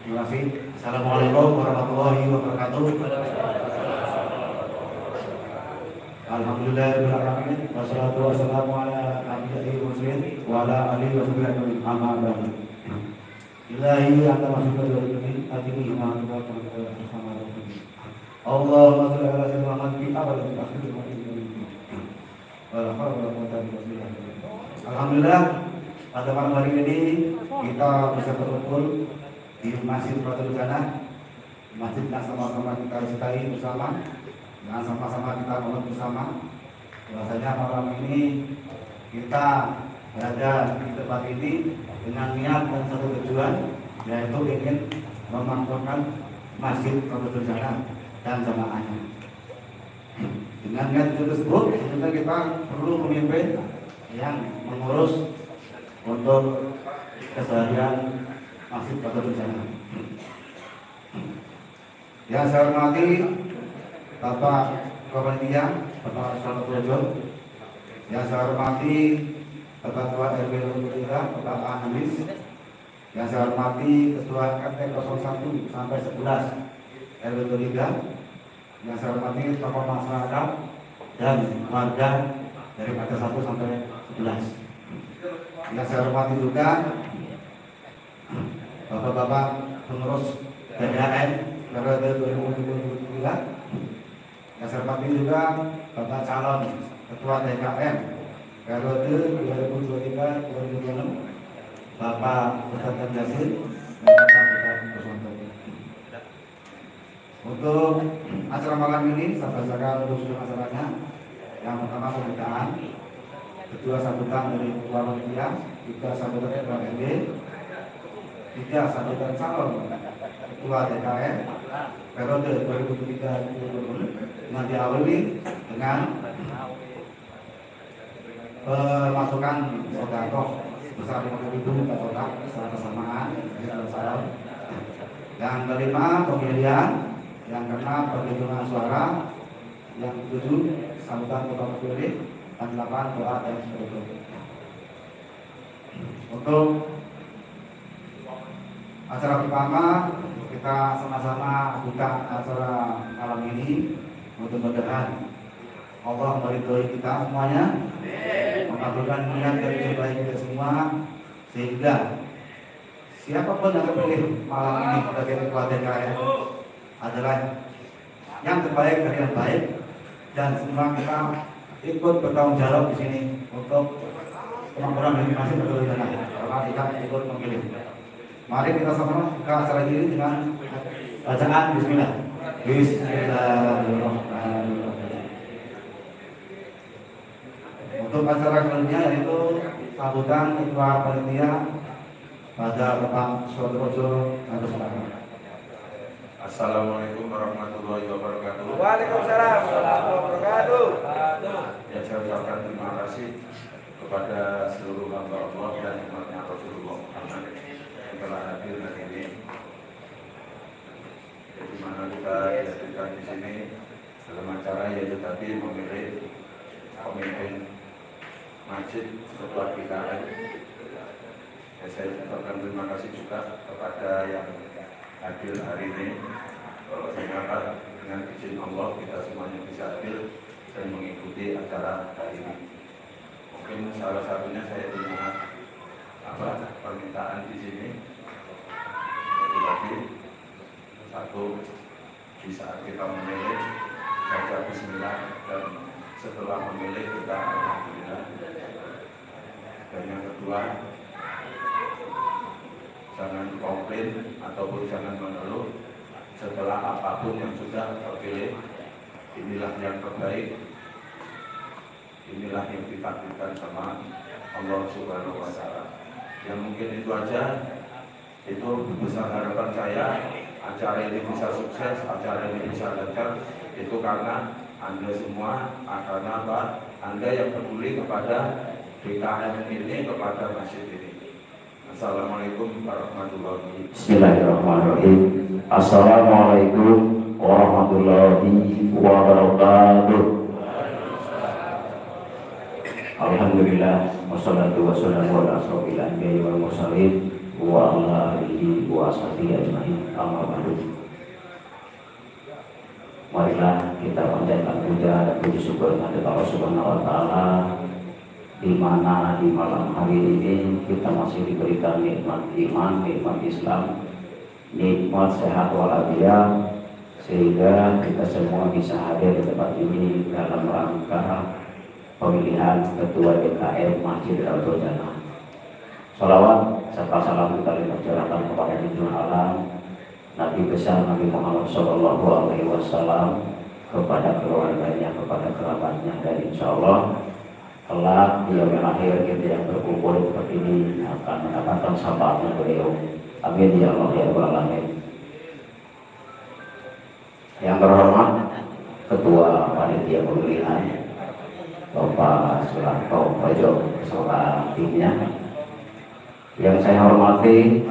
Terima kasih. Assalamualaikum warahmatullahi wabarakatuh. Alhamdulillahirrahmanirrahim. Wassalatu wassalamu ala nabiyil muslimin wa ala alihi wa sahbihi amma ba'du. Ilahi anta masukul ini adini iman wa ta'ala bersama Rasul. Allahumma shalli ala sayyidina Muhammad fi awal wa akhir wa wala haula wala quwwata illa billah. Alhamdulillah, pada malam hari ini kita bisa berkumpul di Masjid Fathul Jannah, masjid yang sama-sama kita cintai bersama, yang sama-sama kita bangun bersama. Bahwasanya malam ini kita berada di tempat ini dengan niat dan satu tujuan, yaitu ingin memakmurkan Masjid Fathul Jannah dan jamaahnya. Dengan niat tersebut, tentunya kita perlu pemimpin yang mengurus untuk keseharian Masjid Fathul Jannah. Yang saya hormati Bapak Panitia, Bapak Ustaz Projo. Yang saya hormati Bapak Ketua RW 3, Bapak Anis. Yang saya hormati Ketua RT 01 sampai 11 RW 3. Yang saya hormati tokoh masyarakat dan warga dari RT 1 sampai 11. Yang saya hormati juga Bapak-bapak pengurus PDAM periode 2023. Yang saya hormati juga Bapak calon Ketua TKM periode 2023-2026, Bapak Ustaz Yasir dan Bapak Ustaz Kuswanto. Untuk acara malam ini saya bacakan untuk acaranya. Yang pertama pembukaan, kedua sambutan dari Ketua Panitia, tiga sambutan Ketua RW, tiga sambutan calon Ketua TKM periode 2023-2026 yang diawali dengan pemasukan sedekah sebesar 50.000 per kotak secara bersamaan. Yang kelima pemilihan, yang keenam penghitungan suara, yang ketujuh sambutan ketua terpilih, dan 8 doa dan berikut. Untuk acara pertama kita sama-sama buka acara malam ini. Mudah-mudahan Allah meridhoi kita semuanya, mengabulkan niat dari terbaik kita semua, sehingga siapapun yang terpilih malam ini sebagai ketua TKM adalah yang terbaik dari yang baik, dan semua kita ikut bertanggung jawab di sini untuk kemakmuran dari Masjid Fathul Jannah karena kita ikut memilih. Mari kita sama buka acara ini dengan bacaan Bismillah. Bismillahirrahmanirrahim. Untuk acara selanjutnya yaitu sambutan Ketua Panitia pada Bapak Ustaz Projo. Assalamualaikum warahmatullahi wabarakatuh. Waalaikumsalam warahmatullahi wabarakatuh. Ya, saya ucapkan terima kasih kepada seluruh hamba Allah dan umatnya Rasulullah Muhammad yang telah hadir hari ini. Di mana kita dihadirkan di sini dalam acara yaitu tadi memilih pemimpin masjid setelah kita. Ya, saya ucapkan terima kasih juga kepada yang hadir hari ini. Saya dengan izin Allah kita semuanya bisa hadir dan mengikuti acara hari ini. Mungkin salah satunya saya punya permintaan di sini. Tetapi satu, di saat kita memilih baca Bismillah, dan setelah memilih kita Alhamdulillah. Dan yang kedua, jangan komplain ataupun jangan mengeluh setelah apapun yang sudah terpilih. Inilah yang terbaik, inilah yang ditakdirkan sama Allah Subhanahu wa Ta'ala. Yang mungkin itu aja, itu besar harapan saya acara ini bisa sukses, acara ini bisa lancar, itu karena Anda semua, karena apa? Anda yang peduli kepada DKM ini, kepada masjid ini. Assalamualaikum warahmatullahi wabarakatuh. Bismillahirrahmanirrahim. Assalamualaikum warahmatullahi wabarakatuh. Alhamdulillah, wassalatu wassalamu ala asrofil anbiya'i wal mursalin wa ala alihi wa sahbihi ajma'in. Amma ba'du. Marilah kita panjatkan puja dan puji syukur kepada Allah Subhanahu wa taala, di mana di malam hari ini kita masih diberikan nikmat iman, nikmat Islam, nikmat sehat walafiat, sehingga kita semua bisa hadir di tempat ini dalam rangka pemilihan ketua DKM Masjid Darul Jannah. Salawat serta salam kita limpahkan kepada junjungan alam Nabi besar Nabi Muhammad Shallallahu Alaihi Wasallam, kepada keluarganya, kepada kerabatnya, dan insya Allah kelak di yaumil akhir kita yang berkumpul seperti ini akan mendapatkan syafaatnya beliau. Amin ya Allah ya Rabbal Alamin. Yang terhormat Ketua Panitia Pemilihan Bapak Sularto Projo beserta timnya, yang saya hormati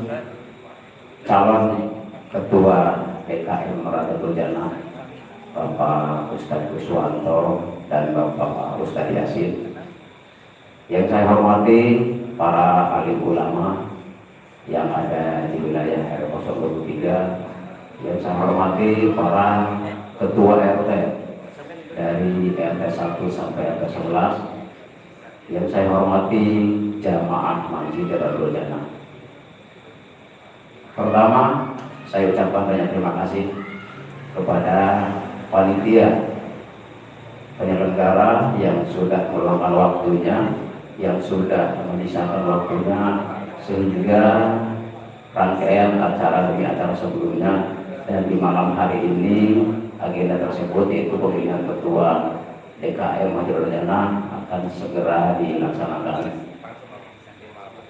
calon Ketua DKM Darul Jannah Bapak Ustadz Kuswanto dan Bapak Ustadz Yasin, yang saya hormati para alim ulama yang ada di wilayah R023, yang saya hormati para ketua RT dari RT 1 sampai RT 11, yang saya hormati jamaah Masjid Darul Jannah. Pertama, saya ucapkan banyak terima kasih kepada panitia penyelenggara yang sudah meluangkan waktunya, yang sudah menyisakan waktunya, sehingga rangkaian acara demi acara sebelumnya dan di malam hari ini agenda tersebut, yaitu pemilihan ketua DKM Masjid Darul Jannah, akan segera dilaksanakan.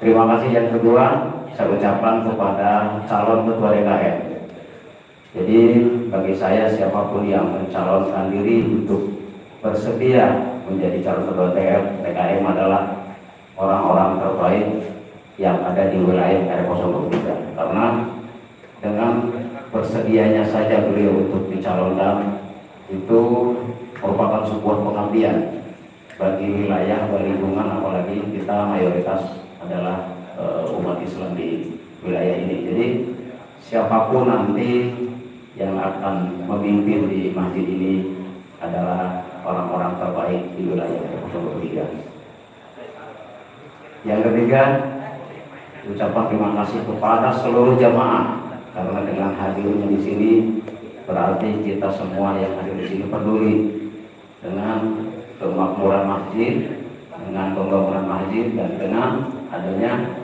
Terima kasih yang kedua saya ucapkan kepada calon ketua DKM. Jadi bagi saya, siapapun yang mencalonkan diri untuk bersedia menjadi calon ketua DKM adalah orang-orang terbaik yang ada di wilayah R023, karena dengan bersedianya saja beliau untuk dicalonkan itu merupakan sebuah pengabdian bagi wilayah, bagi lingkungan, apalagi kita mayoritas adalah umat Islam di wilayah ini. Jadi siapapun nanti yang akan memimpin di masjid ini adalah orang-orang terbaik di wilayah R023. Yang ketiga, ucapan terima kasih kepada seluruh jamaah, karena dengan hadirnya di sini berarti kita semua yang hadir di sini peduli dengan kemakmuran masjid, dengan pembangunan masjid, dan dengan adanya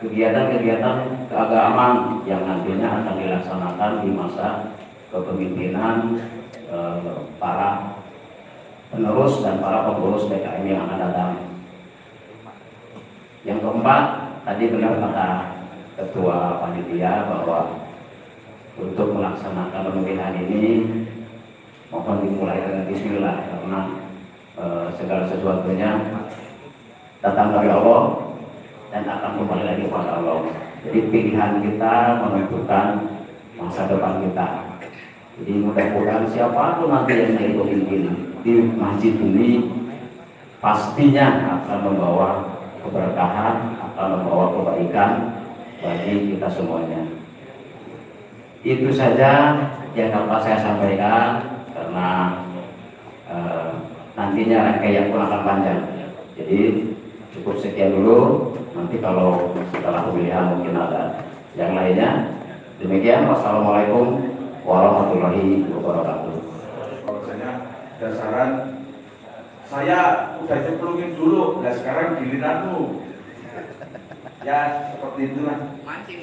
kegiatan-kegiatan keagamaan yang nantinya akan dilaksanakan di masa kepemimpinan para penerus dan para pengurus DKM yang akan datang. Yang keempat, tadi benar kata Ketua Panitia bahwa untuk melaksanakan pemilihan ini mohon dimulai dengan bismillah, karena segala sesuatunya datang dari Allah dan akan kembali lagi kepada Allah. Jadi pilihan kita menentukan masa depan kita. Jadi mudah-mudahan siapapun nanti yang menjadi pemimpin di masjid ini pastinya akan membawa keberkahan, akan membawa kebaikan bagi kita semuanya. Itu saja yang dapat saya sampaikan, karena nantinya rangkaian pun akan panjang. Jadi cukup sekian dulu. Nanti kalau setelah pemilihan mungkin ada yang lainnya. Demikian, wassalamualaikum warahmatullahi wabarakatuh. Bahwasanya dasaran saya udah cemplungin dulu, nah sekarang giliranmu. Ya seperti itulah.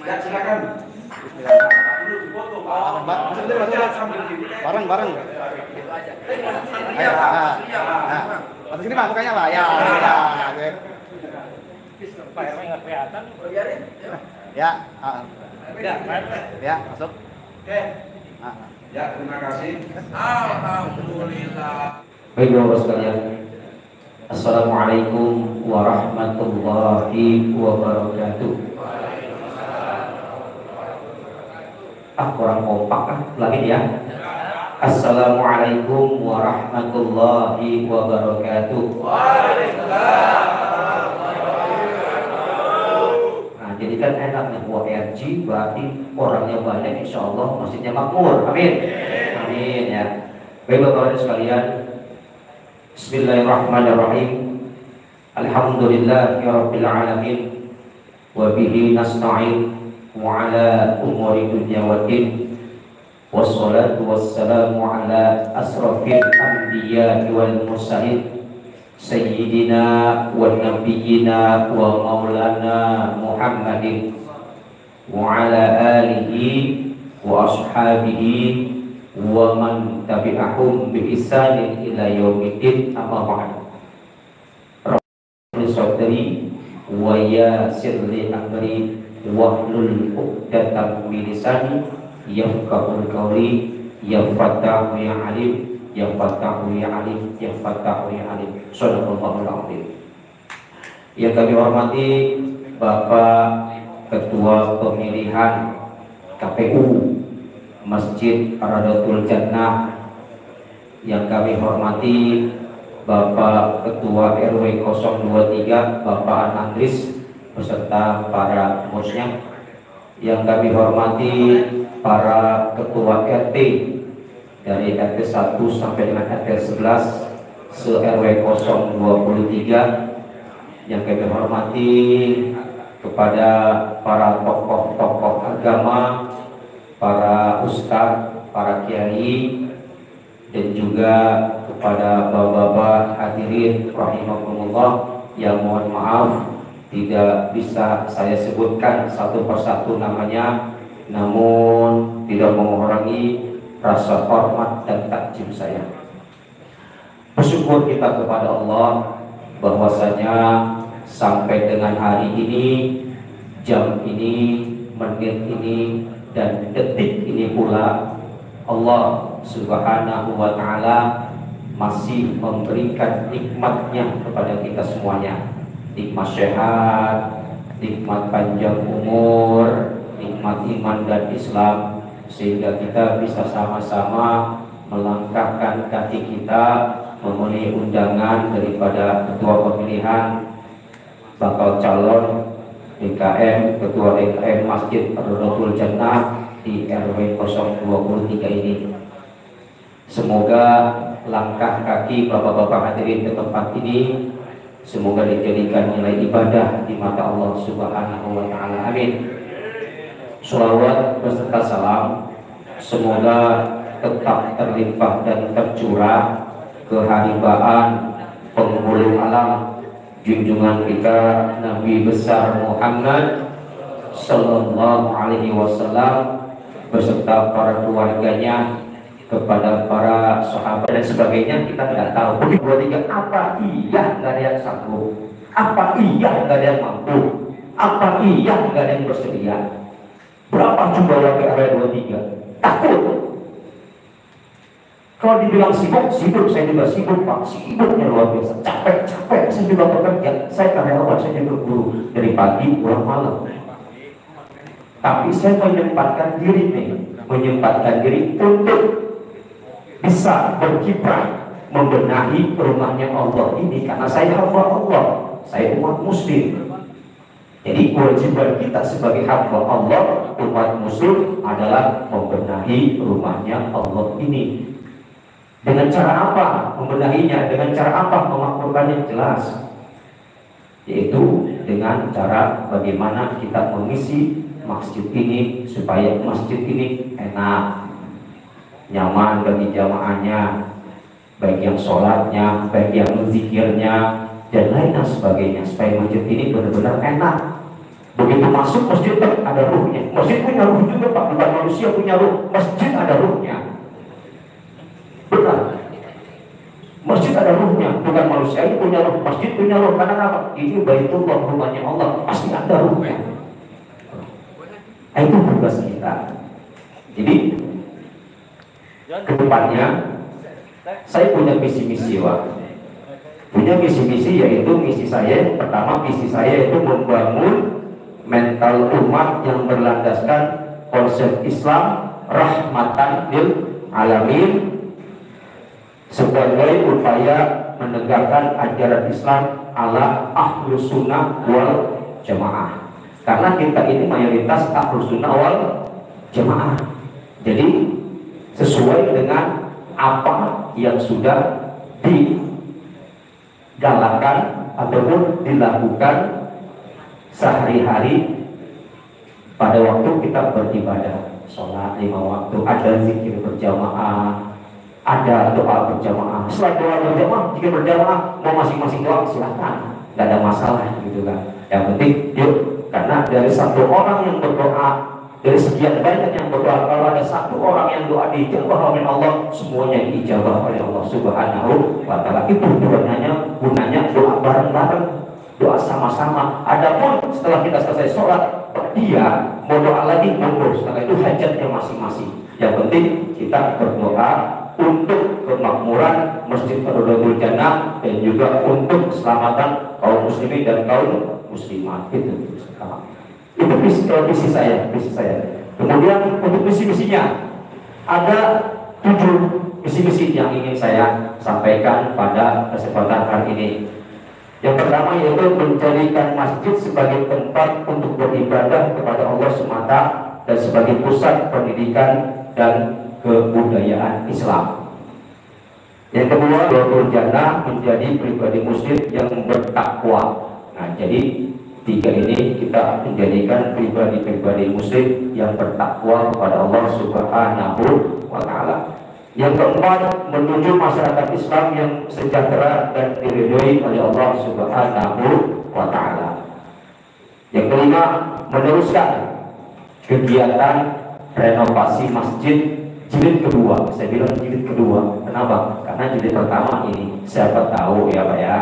Ya silakan. Dulu foto. Bareng. Ayo, masuk sini Pak, mukanya Pak. Ya. Pak RW nggak kelihatan. Ya, masuk. Oke. Ya, terima kasih. Alhamdulillah. Baik Bapak sekalian, Assalamualaikum warahmatullahi wabarakatuh. Kurang kompak lagi ya. Assalamualaikum warahmatullahi wabarakatuh. Nah, jadi kan enak nih ORG, berarti orangnya banyak, insya Allah masjidnya makmur. Amin. Amin ya. Baik Bapak Ibu sekalian, Bismillahirrahmanirrahim. Alhamdulillahirabbil alamin. Wa bihi nasta'in wa ala umuri dunya waddin. Wassalatu wassalamu ala asrafil anbiya wal mursalin Sayyidina wa nabiyyina wa maulana Muhammadin wa ala alihi wa ashabihi wa man tabi'ahum bi ihsanin ila yaumiddin, amma ba'd. Rabbi sadri wa yassir li amri wahlul 'uqdatam min lisani yafqahul qawli ya Fattahu ya Alim ya Fattahu ya Alim ya Fattahu ya Alim. Shadaqallahul azim. Yang kami hormati Bapak Ketua Pemilihan KPU Masjid Radatul Jannah, yang kami hormati Bapak Ketua RW 023 Bapak Anandris beserta para musnya, yang kami hormati para ketua RT dari RT 1 sampai dengan RT 11 se-RW 023, yang kami hormati kepada para tokoh-tokoh agama, para ustadz, para kiai, dan juga kepada bapak-bapak hadirin rahimakumullah yang mohon maaf tidak bisa saya sebutkan satu persatu namanya, namun tidak mengurangi rasa hormat dan takjub saya. Bersyukur kita kepada Allah bahwasanya sampai dengan hari ini, jam ini, menit ini, dan detik ini pula Allah Subhanahu wa ta'ala masih memberikan nikmatnya kepada kita semuanya. Nikmat sehat, nikmat panjang umur, nikmat iman dan Islam, sehingga kita bisa sama-sama melangkahkan kaki kita memenuhi undangan daripada ketua pemilihan bakal calon DKM, ketua DKM Masjid Radatul Jannah di RW 023 ini. Semoga langkah kaki bapak-bapak hadirin ke tempat ini semoga dijadikan nilai ibadah di mata Allah Subhanahu wa ta'ala. Amin. Sholawat beserta salam semoga tetap terlimpah dan tercurah keharibaan penghulu alam junjungan kita Nabi besar Muhammad sallallahu alaihi wasallam beserta para keluarganya, kepada para sahabat dan sebagainya. Kita tidak tahu apa iya nggak ada yang sanggup, apa iya nggak ada yang mampu, apa iya nggak ada yang bersedia. Berapa jumlah warga RW 23 takut. Kalau dibilang sibuk, saya juga sibuk Pak, sibuknya luar biasa, capek, saya juga bekerja, saya karyawan, saya juga guru dari pagi pulang malam. Tapi saya menyempatkan diri untuk bisa berkiprah membenahi rumahnya Allah ini, karena saya hamba Allah, saya umat muslim. Jadi kewajiban kita sebagai hamba Allah, umat muslim adalah membenahi rumahnya Allah ini. Dengan cara apa membenahinya? Dengan cara apa memakmurkannya? Jelas, yaitu dengan cara bagaimana kita mengisi masjid ini supaya masjid ini enak, nyaman bagi jamaahnya, baik yang sholatnya, baik yang zikirnya, dan lain sebagainya, supaya masjid ini benar-benar enak. Begitu masuk masjid ada ruhnya. Masjid punya ruh juga Pak, bukan manusia punya ruh, masjid ada ruhnya. Benar, masjid ada ruhnya, bukan manusia ini punya ruh, masjid punya ruh. Karena apa? Ini Baitullah, rumahnya Allah, pasti ada ruhnya. Itu tugas kita. Jadi kedepannya saya punya misi-misi Pak. Punya misi-misi, yaitu misi saya yang pertama, misi saya itu membangun mental umat yang berlandaskan konsep Islam rahmatan lil alamin sebagai upaya menegakkan ajaran Islam ala ahlus sunnah wal jamaah. Karena kita ini mayoritas Ahlus Sunnah wal Jamaah. Jadi sesuai dengan apa yang sudah digalakkan ataupun dilakukan sehari-hari pada waktu kita beribadah, sholat 5 waktu, ada zikir berjamaah, ada doa berjamaah. Selain doa berjamaah, zikir berjamaah, mau masing-masing doa silahkan, nggak ada masalah gitu kan. Yang penting yuk, karena dari satu orang yang berdoa, dari sekian banyak yang berdoa, kalau ada satu orang yang doa diijabah oleh Allah, semuanya diijabah oleh Allah Subhanahu wa Ta'ala. Itu gunanya doa bareng-bareng, doa sama-sama. Adapun setelah kita selesai sholat, dia mau doa lagi, monggo. Setelah itu hajatnya masing-masing. Yang penting kita berdoa untuk kemakmuran Masjid Ar-Raudhatul Jannah dan juga untuk keselamatan kaum muslimin dan kaum muslimat. Itu visi saya. Kemudian untuk misi-misinya ada 7 misi-misi yang ingin saya sampaikan pada kesempatan hari ini. Yang pertama yaitu menjadikan masjid sebagai tempat untuk beribadah kepada Allah semata dan sebagai pusat pendidikan dan kebudayaan Islam. Yang kedua, Raudhatul Jannah menjadi pribadi muslim yang bertakwa. Nah, jadi 3 ini kita menjadikan pribadi-pribadi muslim yang bertakwa kepada Allah Subhanahu wa Ta'ala. Yang keempat, menuju masyarakat Islam yang sejahtera dan diridhoi oleh Allah Subhanahu wa Ta'ala. Yang kelima, meneruskan kegiatan renovasi masjid jilid kedua. Saya bilang jilid kedua. Kenapa? Karena jilid pertama ini siapa tahu ya Pak ya,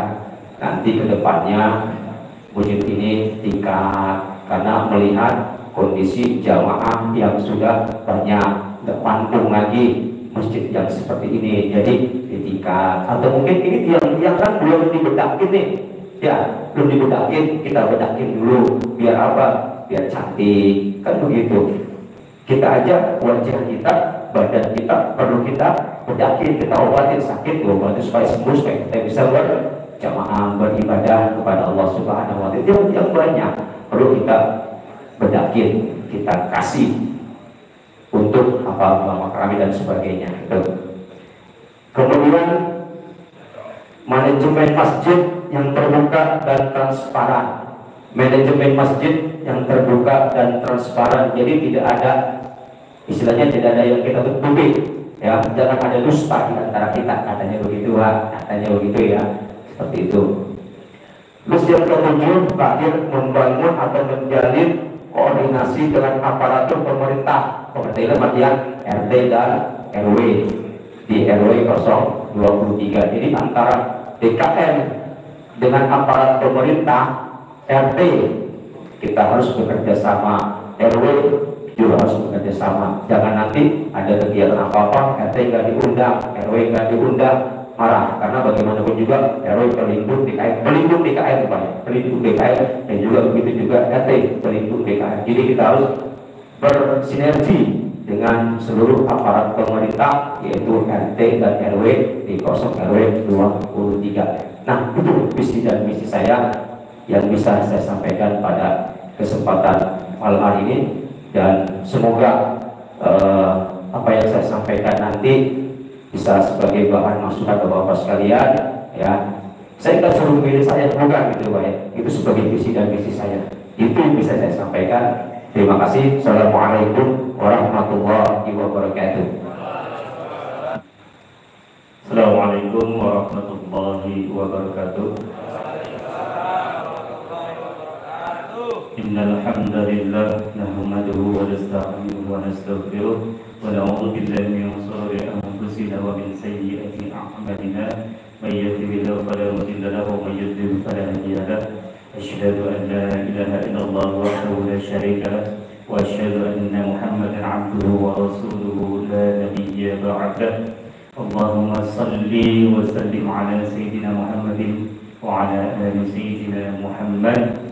nanti ke depannya masjid ini tingkat, karena melihat kondisi jamaah yang sudah banyak, tidak mampu lagi masjid yang seperti ini, jadi ditingkat. Atau mungkin ini yang kan belum dibedakin nih, ya belum dibedakin, kita bedakin dulu, biar apa? Biar cantik, kan begitu. Kita aja wajah kita, badan kita perlu kita bedakin, kita obatin sakit, obatin supaya sembuh, supaya kita bisa jamaah beribadah kepada Allah Subhanahu wa Ta'ala. Yang banyak perlu kita bedakin, kita kasih untuk apa makrami dan sebagainya. Kemudian manajemen masjid yang terbuka dan transparan. Manajemen masjid yang terbuka dan transparan. Jadi tidak ada, istilahnya tidak ada yang kita tutupi. Ya, jangan ada dusta di antara kita, katanya begitu, katanya begitu ya. Seperti itu. Terus yang ketujuh, terakhir, membangun atau menjalin koordinasi dengan aparatur pemerintah, dalam artian RT dan RW di RW 023. Jadi antara DKM dengan aparat pemerintah, RT kita harus bekerja sama, RW juga harus bekerja sama. Jangan nanti ada kegiatan apa-apa, RT nggak diundang, RW nggak diundang, marah. Karena bagaimanapun juga RW pelindung DKM, pelindung DKM, dan juga begitu juga RT pelindung DKM. Jadi kita harus bersinergi dengan seluruh aparat pemerintah, yaitu RT dan RW di 0 RW 23. Nah, itu visi dan misi saya yang bisa saya sampaikan pada kesempatan malam hari ini, dan semoga apa yang saya sampaikan nanti bisa sebagai bahan masukan ke Bapak sekalian ya. Saya tidak suruh memilih saya, bukan gitu Pak ya. Itu sebagai visi dan misi saya. Itu yang bisa saya sampaikan. Terima kasih. Assalamualaikum warahmatullahi wabarakatuh. Assalamualaikum warahmatullahi wabarakatuh. Innal hamdalillah nahmaduhu wa nasta'inuhu wa nastaghfiruh wa na'udzu billahi min shururi anfusina wa min sayyiati a'malina. May yahdihillahu fala mudilla lahu wa may yudlil fala hadiya lahu. Asyhadu an la ilaha illallah wahdahu la syarika lahu wa asyhadu anna Muhammadan 'abduhu wa rasuluhu la nabiyya ba'dahu. Allahumma salli wa sallim ala sayyidina Muhammadin wa ala ali sayyidina Muhammad.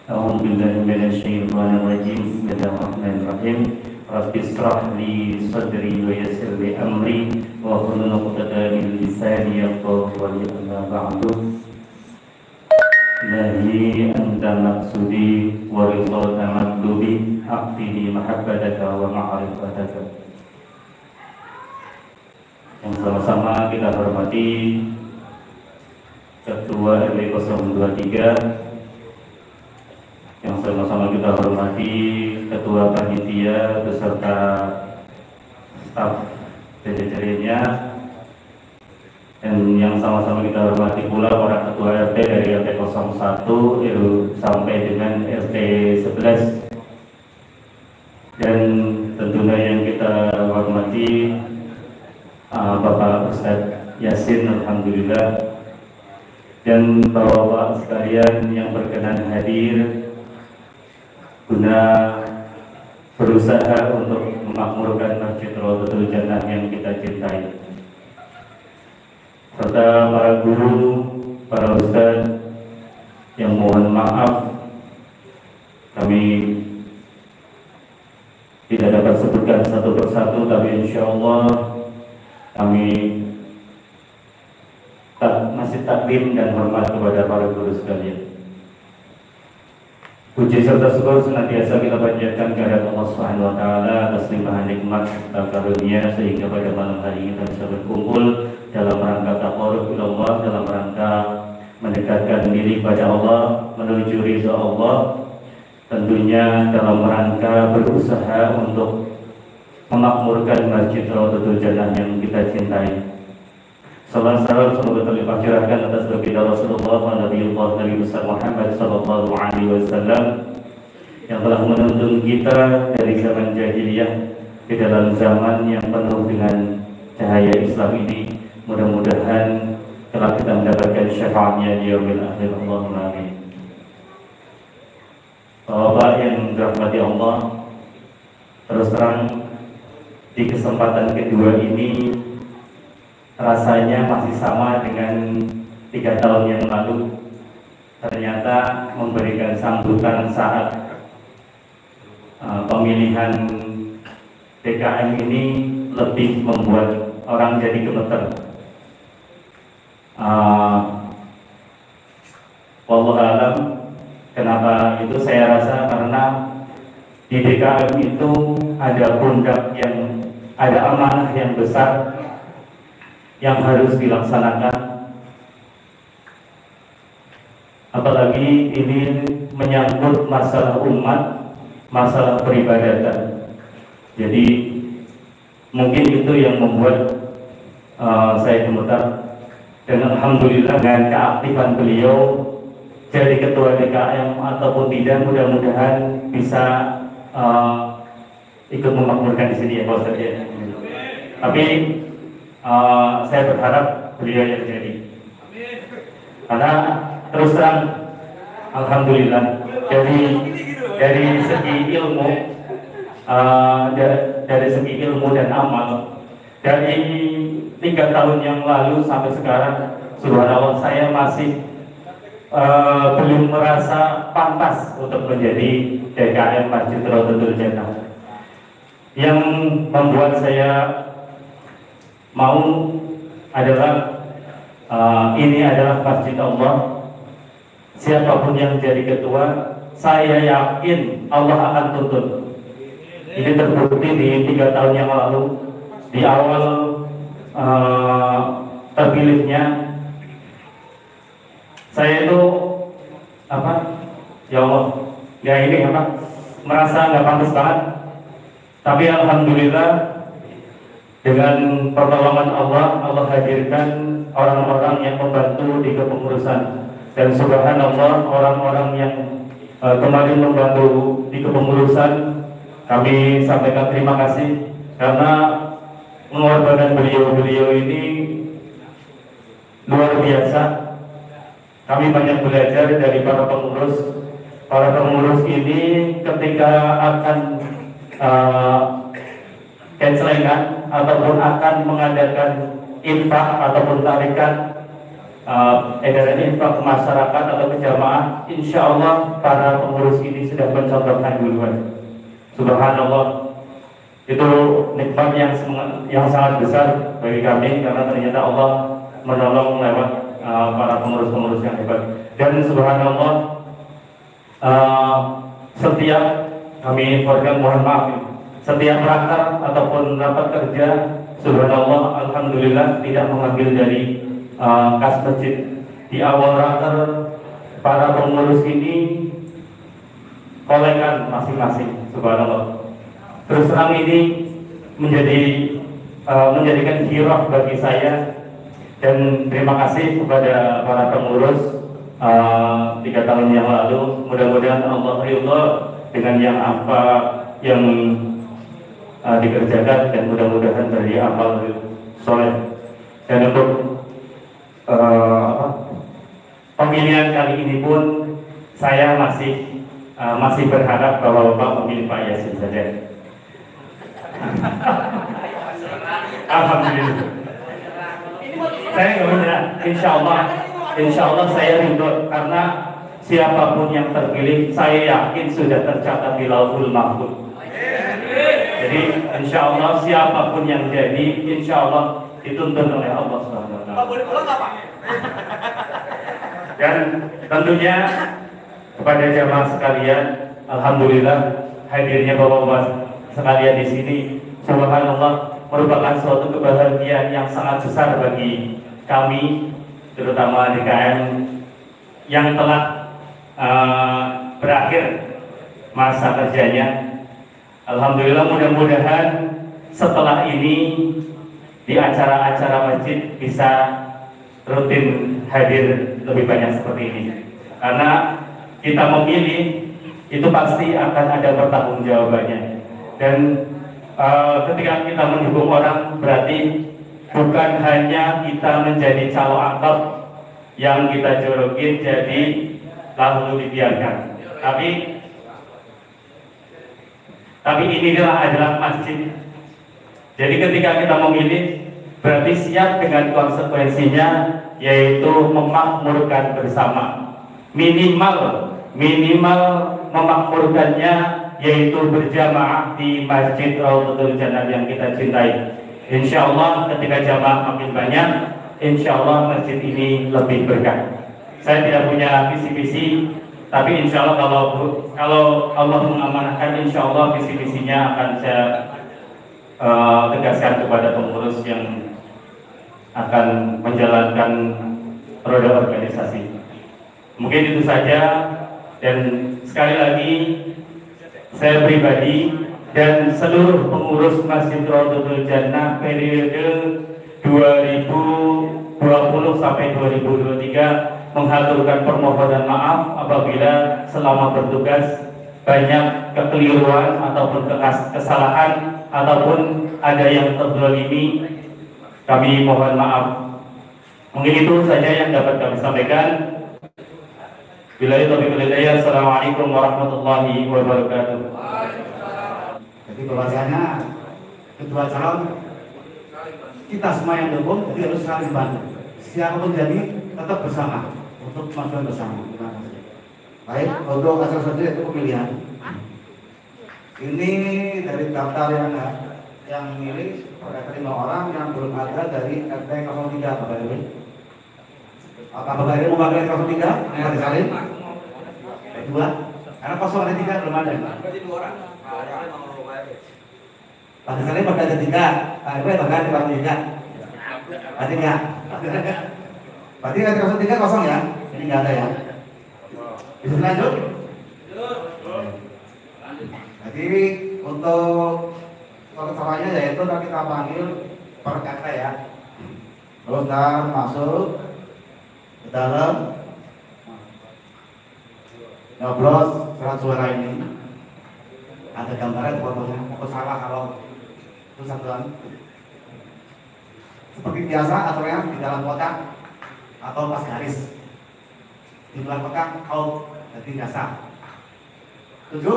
A'udzu billahi minasy syaithanir rajim. Bismillahirrahmanirrahim. Rabbi ishrah li sadri wa yassir li amri wa hlul 'uqdatam min lisani yafqahu qawli. Amma ba'du. La ilahi anta maqsudi wa ridha matlubi aqtini mahabbataka wa ma'rifataka. Yang sama-sama kita hormati Ketua RW 023, yang sama-sama kita hormati Ketua Panitia beserta staf jajarannya, dan yang sama-sama kita hormati pula para Ketua RT dari RT 01 sampai dengan RT 11, dan tentunya yang kita hormati Bapak Ustadz Yasin, alhamdulillah, dan Bapak sekalian yang berkenan hadir guna berusaha untuk memakmurkan Masjid Rawdatul Jannah yang kita cintai, serta para guru, para ustadz yang mohon maaf kami tidak dapat sebutkan satu persatu, tapi insya Allah kami masih takdim dan hormat kepada para guru sekalian. Puji serta syukur senantiasa kita panjatkan kepada Allah Subhanahu wa taala atas limpahan nikmat serta karunia sehingga pada malam hari kita bisa berkumpul dalam rangka taqarrub ila Allah, dalam rangka mendekatkan diri pada Allah, menuju ridha Allah, tentunya dalam rangka berusaha untuk memakmurkan Masjid Rawdatul Jannah yang kita cintai. Salam salam semoga terlimpah curahkan atas baginda Rasulullah Nabi besar Muhammad sallallahu alaihi wasallam yang telah menuntun kita dari zaman jahiliyah ke dalam zaman yang penuh dengan cahaya Islam ini. Mudah-mudahan telah kita mendapatkan syafaatnya di yaumil akhir. Allahumma amin. Bapak yang dirahmati Allah, terus terang di kesempatan kedua ini rasanya masih sama dengan 3 tahun yang lalu. Ternyata memberikan sambutan saat pemilihan DKM ini lebih membuat orang jadi gemeter. Wallahu alam, kenapa itu saya rasa karena di DKM itu ada pundak yang ada amanah yang besar yang harus dilaksanakan, apalagi ini menyangkut masalah umat, masalah peribadatan. Jadi mungkin itu yang membuat saya gemetar, dan alhamdulillah dengan keaktifan beliau jadi ketua DKM ataupun tidak, mudah-mudahan bisa ikut memakmurkan di sini ya Pak Ustadz ya. Tapi saya berharap beliau yang jadi, karena terus terang alhamdulillah dari segi ilmu, dari segi ilmu dan amal, dari 3 tahun yang lalu sampai sekarang, subhanallah, saya masih belum merasa pantas untuk menjadi DKM Masjid Rawdatul Jannah. Yang membuat saya mau adalah ini adalah masjid Allah. Siapapun yang jadi ketua, saya yakin Allah akan tuntun. Ini terbukti di 3 tahun yang lalu, di awal terpilihnya saya itu ya Allah, ya ini merasa nggak pantas banget. Tapi alhamdulillah dengan pertolongan Allah, Allah hadirkan orang-orang yang membantu di kepengurusan, dan subhanallah orang-orang yang kemarin membantu di kepengurusan, kami sampaikan terima kasih karena pengorbanan beliau ini luar biasa. Kami banyak belajar dari para pengurus. Para pengurus ini ketika akan kencelengan ataupun akan mengadakan infak ataupun tarikan edaran infak ke masyarakat atau ke jamaah, insya Allah para pengurus ini sudah mencontohkan duluan. Subhanallah, itu nikmat yang sangat besar bagi kami, karena ternyata Allah menolong lewat para pengurus-pengurus yang hebat. Dan subhanallah, setiap kami keluarga mohon maaf, setiap raker ataupun rapat kerja, subhanallah, alhamdulillah tidak mengambil dari kas masjid. Di awal raker, para pengurus ini kolekan masing-masing, subhanallah. Terus terang ini menjadikan hirah bagi saya, dan terima kasih kepada para pengurus 3 tahun yang lalu. Mudah-mudahan Allah ridha dengan yang apa yang dikerjakan, dan mudah-mudahan dari amal soleh. Dan untuk pemilihan kali ini pun saya masih berharap bahwa Bapak memilih Pak Yasin saja. Alhamdulillah. Saya nggak menyerah. Insya Allah saya ridho, karena siapapun yang terpilih saya yakin sudah tercatat di Lauhul Mahfuz. Jadi insya Allah siapapun yang jadi, insya Allah dituntun oleh Allah Subhanahu Wa Taala. Dan tentunya kepada jamaah sekalian, alhamdulillah hadirnya bapak-bapak sekalian di sini, subhanallah, merupakan suatu kebahagiaan yang sangat besar bagi kami, terutama DKM yang telah berakhir masa kerjanya. Alhamdulillah, mudah-mudahan setelah ini di acara-acara masjid bisa rutin hadir lebih banyak seperti ini, karena kita memilih itu pasti akan ada pertanggungjawabannya. Dan ketika kita mendukung orang, berarti bukan hanya kita menjadi calo angkot yang kita jorokin jadi lalu dibiarkan, tapi inilah adalah masjid. Jadi ketika kita memilih, berarti siap dengan konsekuensinya, yaitu memakmurkan bersama. Minimal memakmurkannya yaitu berjamaah di Masjid Raudhatul Jannah yang kita cintai. Insya Allah ketika jamaah makin banyak, insya Allah masjid ini lebih berkah. Saya tidak punya visi-visi, tapi insya Allah kalau Allah mengamanahkan, insya Allah visi-visinya akan saya tegaskan kepada pengurus yang akan menjalankan roda organisasi. Mungkin itu saja, dan sekali lagi saya pribadi dan seluruh pengurus Masjid Raudhatul Jannah periode 2020 sampai 2023 menghaturkan permohonan maaf apabila selama bertugas banyak kekeliruan ataupun kesalahan ataupun ada yang terzalimi. Kami mohon maaf. Mungkin itu saja yang dapat kami sampaikan. Billahi taufiq wal hidayah. Assalamualaikum warahmatullahi wabarakatuh. Jadi bahwasanya kedua calon kita semua yang dukung, jadi harus saling bantu. Siapapun jadi tetap bersama untuk kemajuan bersama. Terima kasih. Baik, untuk asal saja itu pemilihan. Ini dari daftar yang milih ada 5 orang yang belum ada dari RT 03, Bapak Dewi. Apa Bapak Dewi mau pakai 03? Yang disalin? Kedua, karena kosong ada 3 belum ada. Berarti 2 orang. Pak disalin pada ada 3. Pak Dewi bahkan di 3. Berarti enggak. Berarti RT 03 kosong ya? Ini enggak ada ya? Bisa lanjut? Jadi untuk caranya yaitu kita panggil per RT ya. Terus dan masuk ke dalam nyoblos surat suara ini. Ada gambarnya fotonya. Aku salah kalau itu satuan. Seperti biasa aturannya di dalam kotak atau pas garis. Di luar kotak out, jadi biasa. Setuju?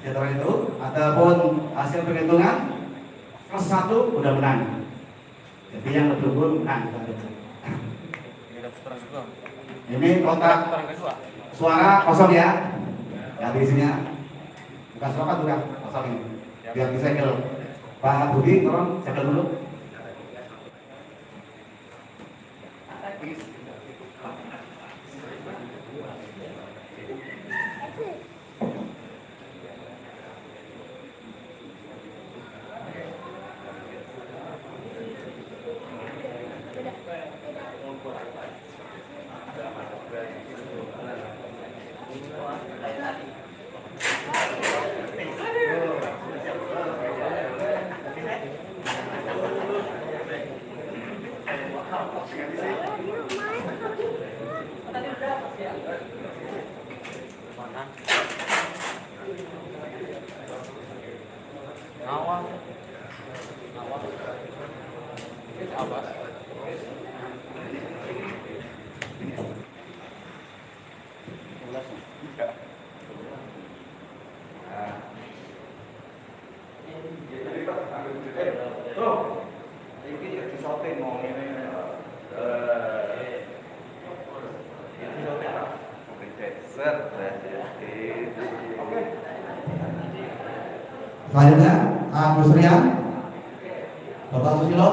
Di antara itu, adapun hasil perhitungan plus 1 udah menang. Jadi yang lebih unggul menang. Ini kotak suara kosong ya. Yang isinya bukan suara bukan kosong ini. Biar disegel. Pak Budi, tolong segel dulu. Selanjutnya, Agus Rian, Bapak Susilo.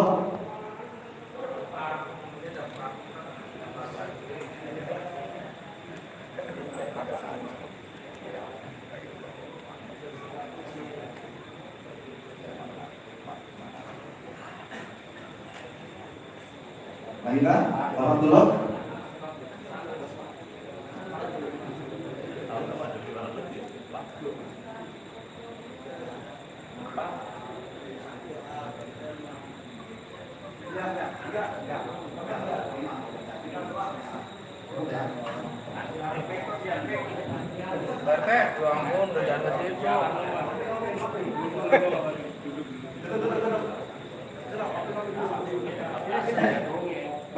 Baiklah, Bapak Tulok.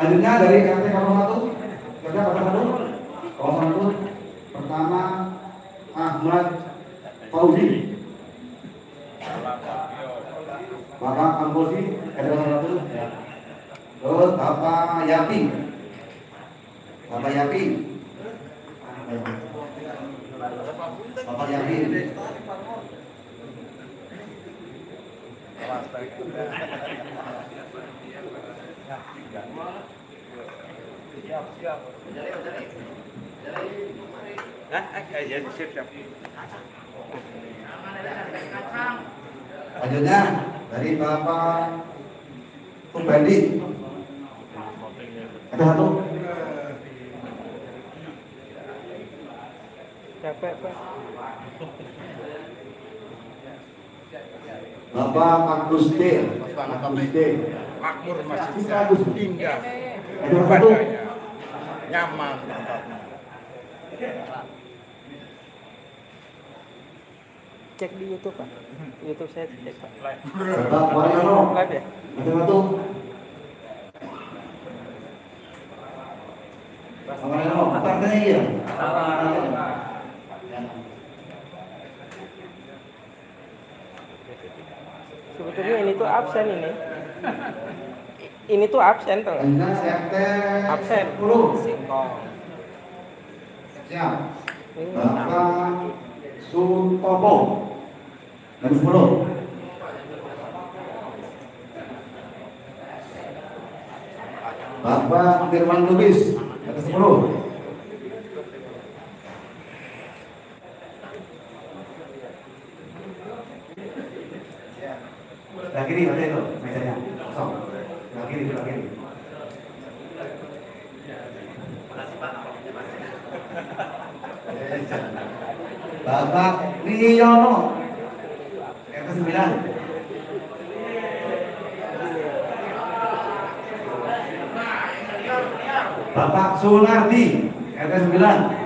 Selanjutnya dari RT 01, kerja 01, pertama Ahmad Fauzi, Bapak Ambosi, RT 01, terus Bapak Yapi, Bapak Yapi, Bapak Yapi. Selanjutnya dari Bapak Kubandi, ada satu. Bapak Agus D, Makmur masih Agus indah, ada satu. nyaman. Cek di YouTube Pak. YouTube saya cek Pak. Bapak Waryono, Live ya? ada satu. Bapak Waryono, partainya iya. Sebetulnya ini tuh absen ini. Ini tuh absen tuh. Selanjutnya RT Absen. 10. Singkong. Siap. Ini Bapak Sutopo, nomor 10. Bapak Firman Lubis, nomor 10. Sebelah kiri ada itu mejanya kosong. Sebelah kiri, sebelah kiri. Bapak Riyono, RT 9. Bapak Sunardi, RT 9.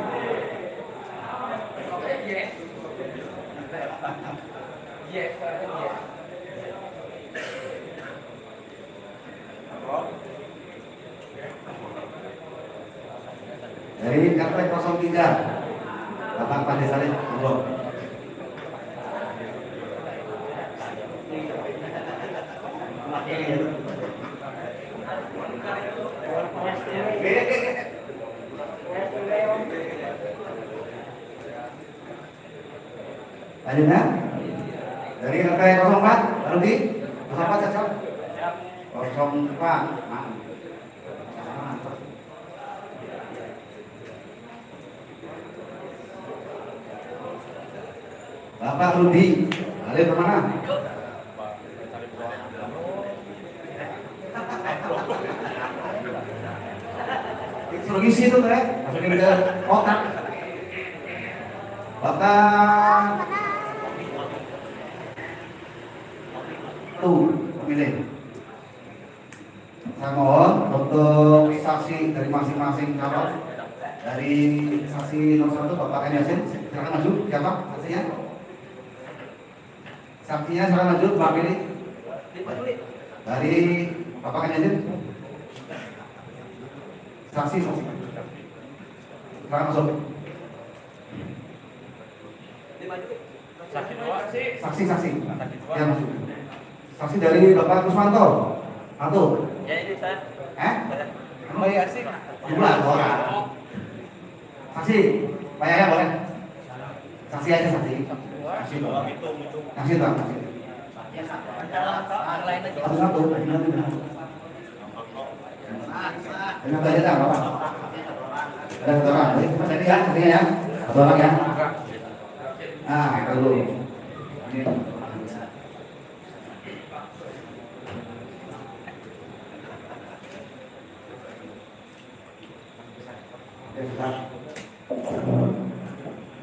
Dari RT 03, Bapak Pandai Saleh, monggo. Lanjutnya dari RT 04, baru di 04 saja. 04. Bapak Rudi, balik kemana? Suruh isi itu teh, masukin ke kotak. Bapak tuh pemilih. Saya mohon untuk saksi dari masing-masing calon. Dari saksi nomor 1 Bapak M. Yasin, silakan maju. Siapa saksinya? Saksinya sekarang maju, Pak Billy. Dari Bapak Kanjeng. Saksi. Sekarang masuk. Saksi. Ya masuk. Saksi dari Bapak Kusmanto. Satu. Ya ini saya. Kamu asik. Jumlah orang. Saksi. Pak Yaya boleh. Saksi aja saksi. Saksi doang itu. Saksi doang. Satu. Dengan tanya dah Bapak. Ada satu orang. Jadi ya, saksinya ya. Satu orang ya. Kalau ini.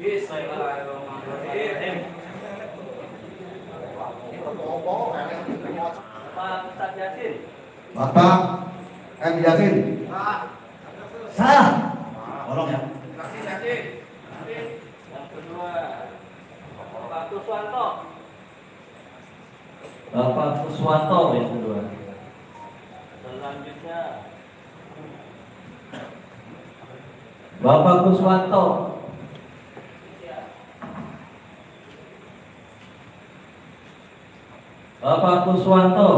Bismillahirrahmanirrahim. Pak Ustaz Yasin. Bapak M. Yasin. Saya. Tolong ya. Saksi Yasin. Yang kedua Pak Kuswanto. Bapak Kuswanto yang kedua. Selanjutnya Bapak Kuswanto. Bapak Kuswanto.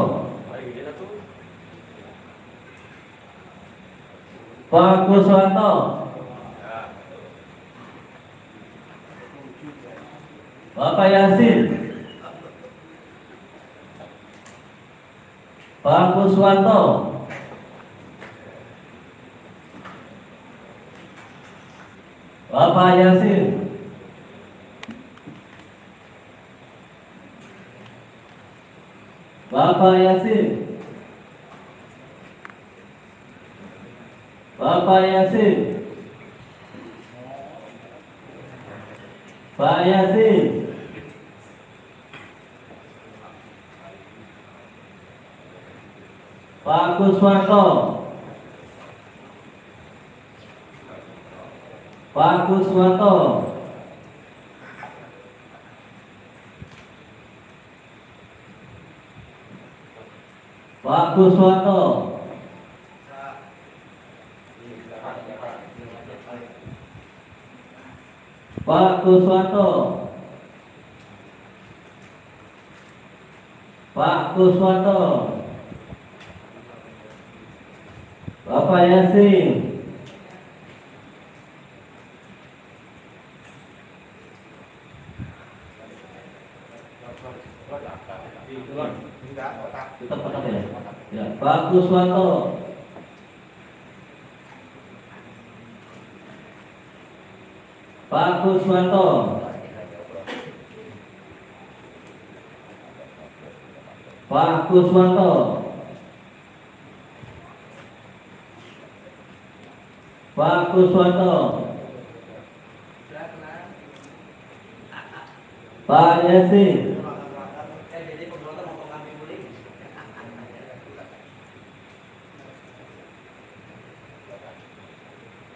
Pak Kuswanto. Bapak Yasin. Pak Kuswanto. Bapak Yasin. Bapak Yasin. Bapak Yasin. Pak Yasin. Pak Kuswanto. Pak Kuswanto. Pak Kuswanto. Pak Kuswanto. Pak Kuswanto. Bapak Yasin. Kita potong ya. Ya, Pak Kuswanto. Pak Kuswanto. Pak Kuswanto. Pak Kuswanto. Pak Yasin.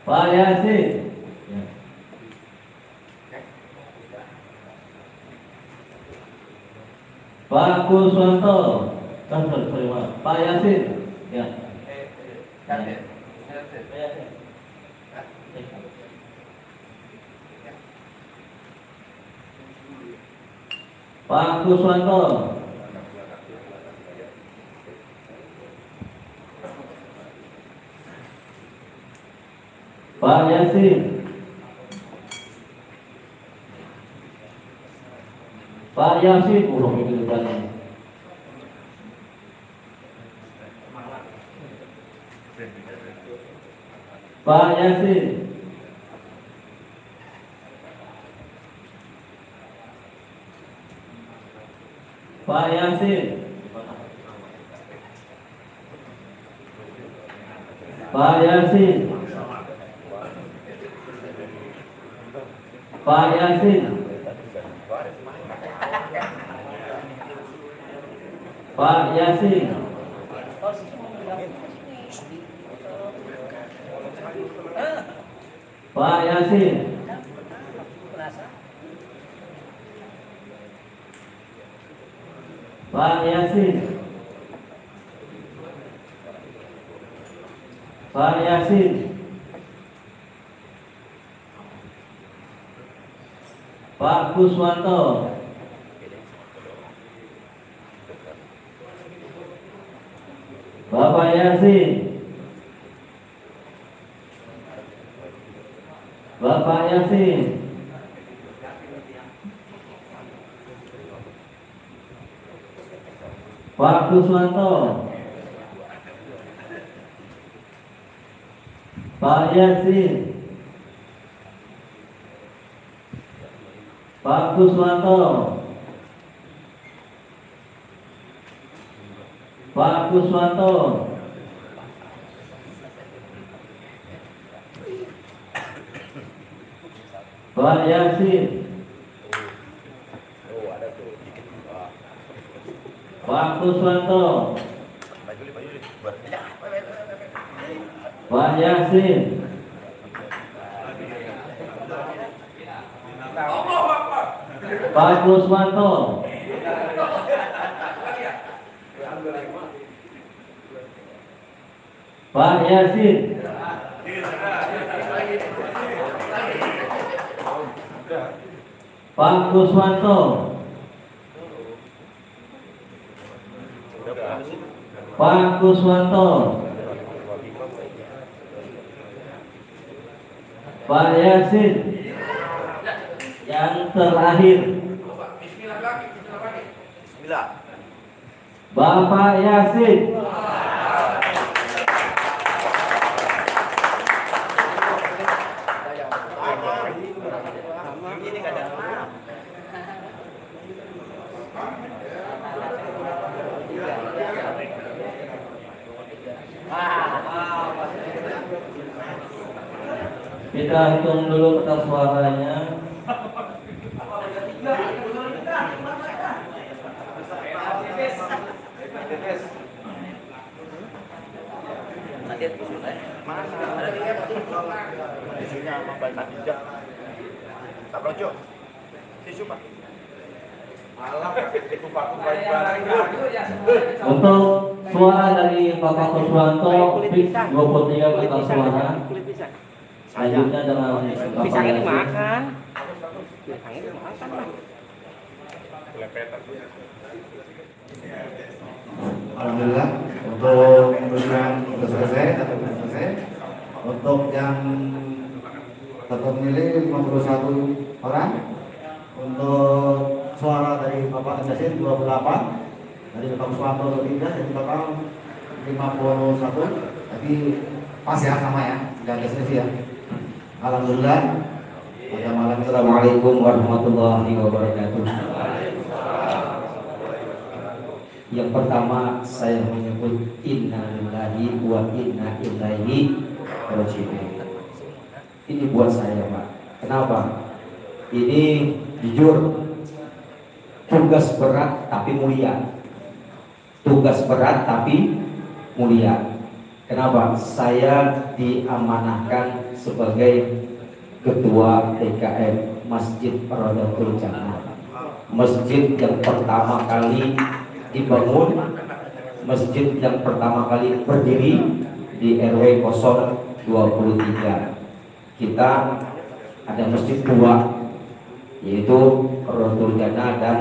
Pak Yasin. Pak Kuswanto. Pak Yasin. Ya. Pak Kuswanto. Pak Yasin. Pak Yasin, ulang itu depannya. Pak Yasin. Pak Yasin. Pak Yasin. Pak Yasin. Pak Yasin. Pak Yasin. Pak Yasin. Pak Yasin. Pak Kuswanto. Bapak Yasin. Bapak Yasin. Pak Kuswanto. Pak Yasin. Pak Kuswanto. Pak Kuswanto. Pak Yasin. Pak Kuswanto. Pak Yasin. Pak Kuswanto. Pak Yasin. Pak Kuswanto. Pak Kuswanto. Pak Yasin. Yang terakhir Bapak Yasin. Kita hitung dulu kertas suaranya. Untuk suara dari Bapak Kuswanto, 23 kertas suara. Selanjutnya dengan Pisangnya dimakan. Pisangnya dimakan. Alhamdulillah untuk pemberian sudah selesai atau belum selesai. Untuk yang tetap memilih 51 orang. Untuk suara dari Bapak Yasin 28, dari Bapak Kuswanto 3, jadi total 51. Tapi pas ya, sama ya, nggak ada selisih ya. Alhamdulillah. Pada malam ini Assalamualaikum warahmatullahi wabarakatuh. Yang pertama saya menyebut inna lillahi wa inna ilaihi raji'un. Ini buat saya, Pak. Kenapa? Ini jujur tugas berat tapi mulia. Tugas berat tapi mulia. Kenapa? Saya diamanahkan sebagai Ketua TKM Masjid Rodatul Jannah. Masjid yang pertama kali dibangun, masjid yang pertama kali berdiri di RW 023. Kita ada masjid dua, yaitu Rodatul Jannah dan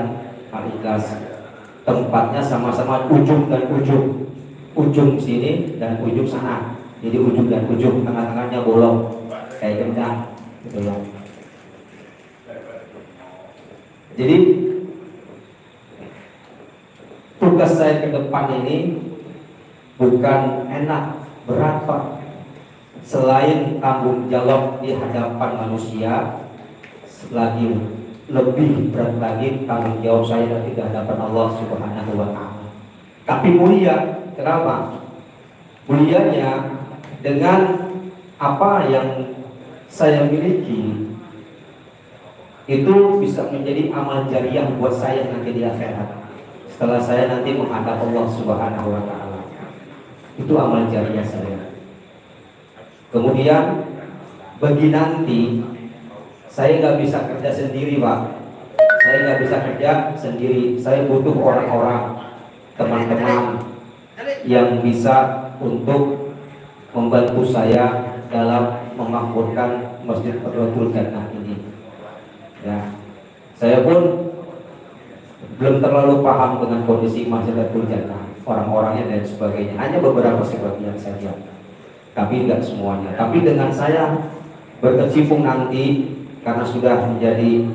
Al-Ikhlas. Tempatnya sama-sama ujung dan ujung. Ujung sini dan ujung sana. Jadi ujung dan ujung, tengah-tengahnya bolong kayak gendang gitu ya. Jadi tugas saya ke depan ini bukan enak, berat, Pak. Selain tanggung jawab di hadapan manusia, lagi lebih berat lagi tanggung jawab saya nanti di hadapan Allah Subhanahu wa Ta'ala. Tapi mulia, kenapa? Mulianya dengan apa yang saya miliki itu bisa menjadi amal jariah buat saya nanti di akhirat. Setelah saya nanti menghadap Allah Subhanahu wa Ta'ala, itu amal jariah saya. Kemudian bagi nanti saya nggak bisa kerja sendiri, Pak. Saya nggak bisa kerja sendiri. Saya butuh orang-orang, teman-teman yang bisa untuk membantu saya dalam memakmurkan Masjid Rotul Jannah ini. Ya, saya pun belum terlalu paham dengan kondisi Masjid Rotul Jannah, orang-orangnya dan sebagainya. Hanya beberapa sebagian saja, tapi tidak semuanya. Tapi dengan saya berkecimpung nanti, karena sudah menjadi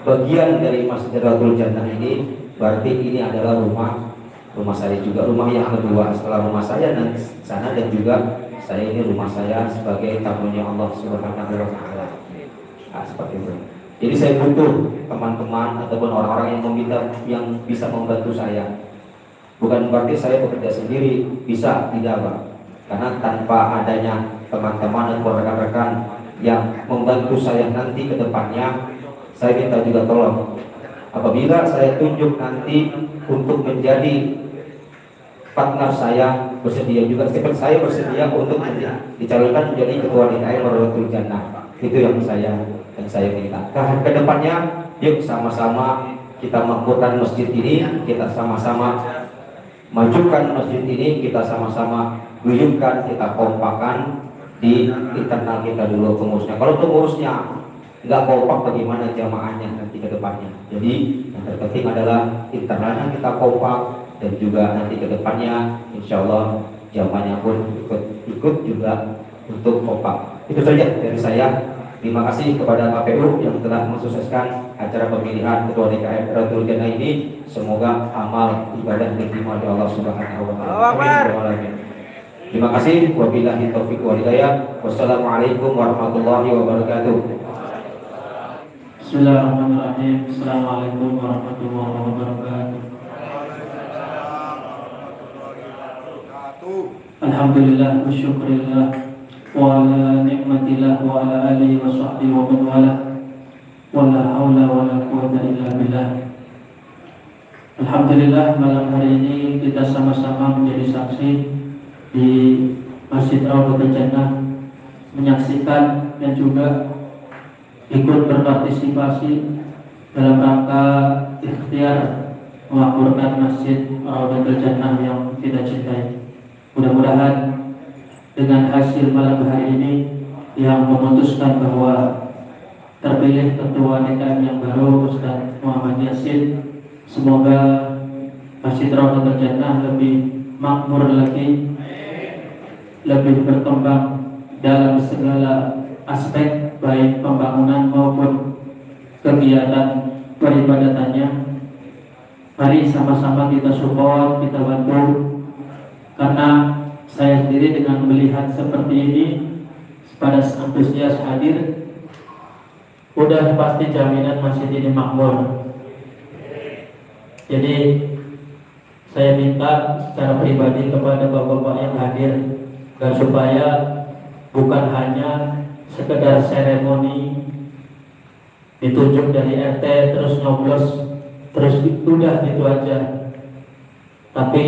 bagian dari Masjid Rotul Jannah ini, berarti ini adalah rumah saya juga, rumah yang kedua setelah rumah saya dan sana, dan juga saya ini rumah saya sebagai tamunya Allah Subhanahu wa taala. Nah, seperti itu. Jadi saya butuh teman-teman ataupun orang-orang yang bisa membantu saya. Bukan berarti saya bekerja sendiri, bisa, tidak Pak. Karena tanpa adanya teman-teman dan rekan-rekan yang membantu saya nanti ke depannya, saya minta juga tolong, apabila saya tunjuk nanti untuk menjadi partner saya, bersedia juga, saya bersedia untuk dicalonkan menjadi ketua DKM Rotul Jannah. Itu yang saya minta. Ke depannya, yuk sama-sama kita makmurkan masjid ini, kita sama-sama majukan masjid ini, kita sama-sama guyupkan, kita kompakan di internal kita dulu pengurusnya. Kalau pengurusnya nggak kompak, bagaimana jamaahnya nanti ke depannya? Jadi yang terpenting adalah internalnya kita kompak, dan juga nanti ke depannya insya Allah jamaahnya pun ikut juga untuk kompak. Itu saja dari saya. Terima kasih kepada KPU yang telah mensukseskan acara pemilihan Ketua DKM Rotul Jannah ini. Semoga amal ibadah diterima oleh Allah Subhanahu wa taala. Terima kasih. Wabillahi taufiq wal hidayah. Wassalamualaikum warahmatullahi wabarakatuh. Bismillahirrahmanirrahim. Assalamualaikum warahmatullahi wabarakatuh. Alhamdulillah wa syukurillah wa ala ni'matillah wa ala alihi wa sahbihi wa man wala wa la hawla wa la quwwata illa billah. Alhamdulillah, malam hari ini kita sama-sama menjadi saksi di Masjid Rotul Jannah, menyaksikan dan juga ikut berpartisipasi dalam rangka ikhtiar memakmurkan Masjid Rotul Jannah yang kita cintai. Mudah-mudahan dengan hasil malam hari ini yang memutuskan bahwa terpilih ketua DKM yang baru Ustaz Muhammad Yasin, semoga Masjid Rotul Jannah lebih makmur lagi, lebih berkembang dalam segala aspek, baik pembangunan maupun kegiatan peribadatannya. Mari sama-sama kita support, kita bantu, karena saya sendiri dengan melihat seperti ini pada antusias hadir, udah pasti jaminan masjid ini makmur. Jadi saya minta secara pribadi kepada bapak-bapak yang hadir, dan supaya bukan hanya sekedar seremoni ditunjuk dari RT terus nyoblos terus udah gitu aja, tapi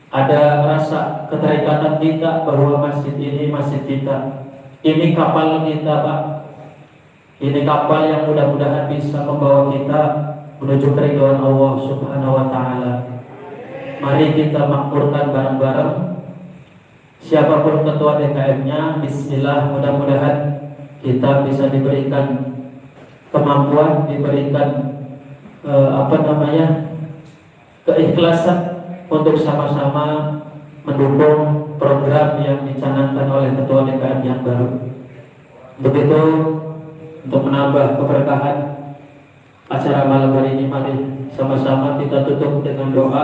ada rasa keterikatan kita bahwa masjid ini masjid kita, ini kapal kita Pak, ini kapal yang mudah-mudahan bisa membawa kita menuju keridhaan Allah Subhanahu wa taala. Mari kita makmurkan bareng-bareng. Siapapun ketua DKM-nya, bismillah, mudah-mudahan kita bisa diberikan kemampuan, diberikan keikhlasan untuk sama-sama mendukung program yang dicanangkan oleh ketua DKM yang baru. Begitu, untuk menambah keberkahan acara malam hari ini, mari sama-sama kita tutup dengan doa.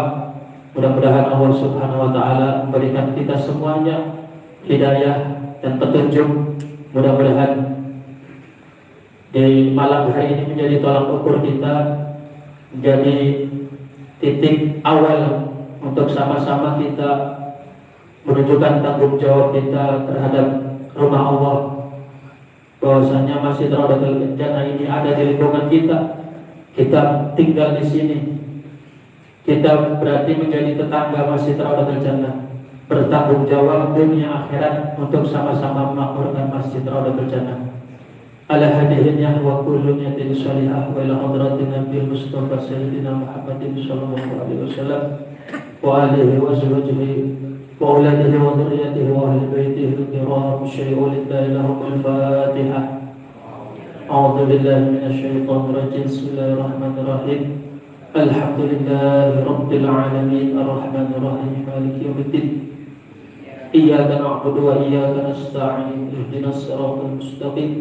Mudah-mudahan Allah Subhanahu wa taala memberikan kita semuanya hidayah dan petunjuk. Mudah-mudahan di malam hari ini menjadi tolak ukur kita, menjadi titik awal untuk sama-sama kita menunjukkan tanggung jawab kita terhadap rumah Allah, bahwasanya Masjid Rotul Jannah ini ada di lingkungan kita. Kita tinggal di sini, kita berarti menjadi tetangga Masjid Rotul Jannah, bertanggung jawab dunia akhirat untuk sama-sama memakmurkan Masjid Rotul Jannah. على هذه النحو وكل نية صالحة وإلى حضرة النبي المصطفى سيدنا محمد صلى الله عليه وسلم وآله وزوجه وأولاده وذريته وأهل بيته الكرام شيء لله لهم الفاتحة. أعوذ بالله من الشيطان الرجيم. بسم الله الرحمن الرحيم. الحمد لله رب العالمين الرحمن الرحيم مالك يوم الدين إياك نعبد وإياك نستعين اهدنا الصراط المستقيم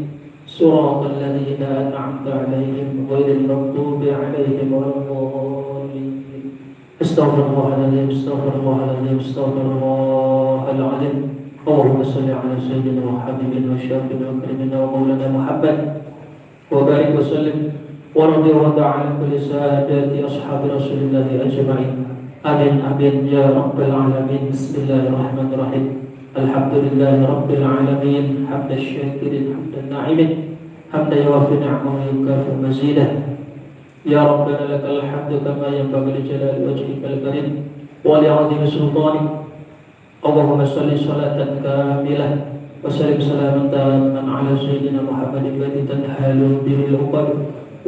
صراط الذين أنعمت عليهم غير المغضوب عليهم ولا الضالين. استغفر الله العظيم استغفر الله العظيم استغفر الله العظيم. اللهم صل على سيدنا وحبيبنا وشافعنا وكريمنا ومولانا محمد وبارك وسلم ورضي الله عن كل سادات أصحاب رسول الله أجمعين. آمين آمين يا رب العالمين. بسم الله الرحمن الرحيم. الحمد لله رب العالمين حمد الشاكرين حمد الناعمين حمدا يوافي نعمه ويكافئ مزيده. يا ربنا لك الحمد كما ينبغي لجلال وجهك الكريم ولعظيم سلطانك. اللهم صل صلاة كاملة وسلم سلاما تاما على سيدنا محمد الذي تنحل به العقد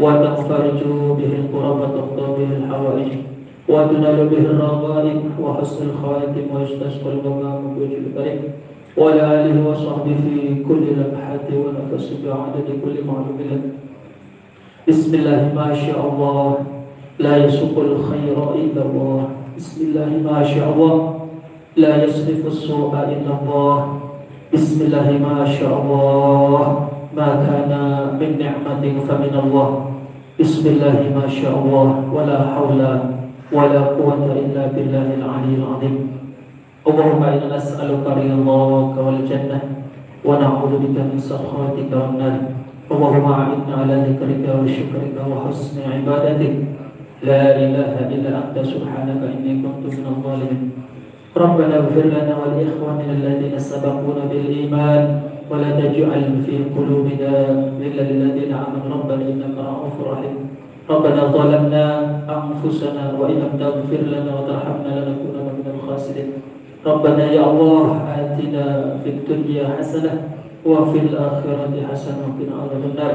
وتنفرج به الكرب وتقضى به الحوائج وتنال به الرغائب وحسن الخواتم ويستسقى الغمام بوجه الكريم وعلى آله وصحبه في كل لمحة ونفس بعدد كل معلوم لك. بسم الله ما شاء الله لا يسوق الخير إلا الله. بسم الله ما شاء الله لا يصرف السوء إلا الله. بسم الله ما شاء الله ما كان من نعمة فمن الله. بسم الله ما شاء الله ولا حول ولا قوة إلا بالله العلي العظيم. اللهم إنا نسألك رضاك والجنة ونعوذ بك من سخطك والنار. اللهم أعنا على ذكرك وشكرك وحسن عبادتك. لا إله إلا أنت سبحانك إني كنت من الظالمين. ربنا اغفر لنا ولإخواننا الذين سبقونا بالإيمان ولا تجعل في قلوبنا غلا للذين آمنوا ربنا إنك رؤوف رحيم. ربنا ظلمنا أنفسنا وإن لم تغفر لنا وترحمنا لنكونن من الخاسرين. ربنا يا الله آتنا في الدنيا حسنة وفي الآخرة حسنة وقنا عذاب النار.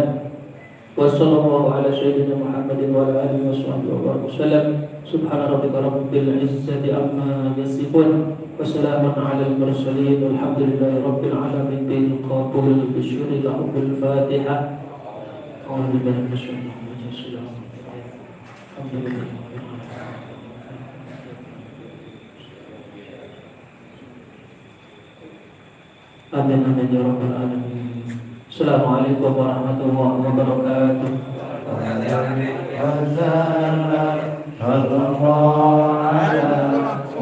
وصلى الله على سيدنا محمد وعلى آله وصحبه وسلم. سبحان ربك رب العزة عما يصفون وسلام على المرسلين والحمد لله رب العالمين. بالقبول بالشر لهم بالفاتحة. أعوذ بالله من الشيطان الرجيم. الحمد لله. Amin amin ya rabbal alamin. Assalamualaikum warahmatullahi wabarakatuh. Sallallahu alaihi wasallam.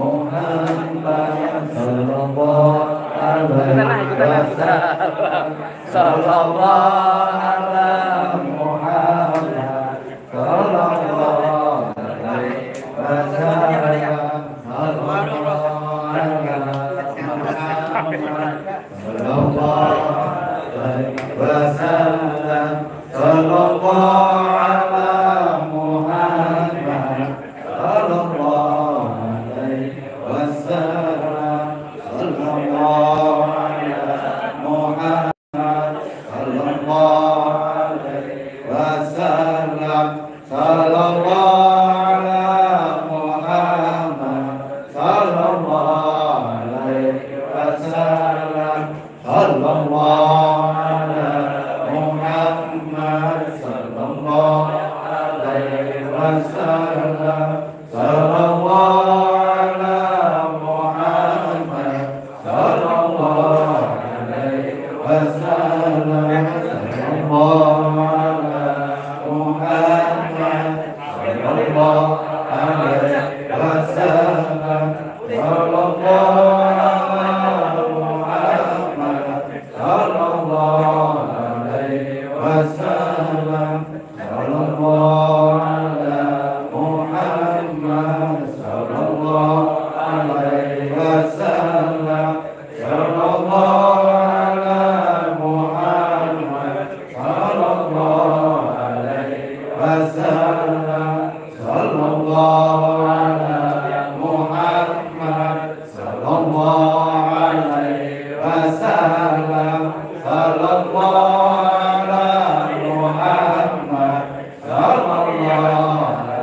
Wassalam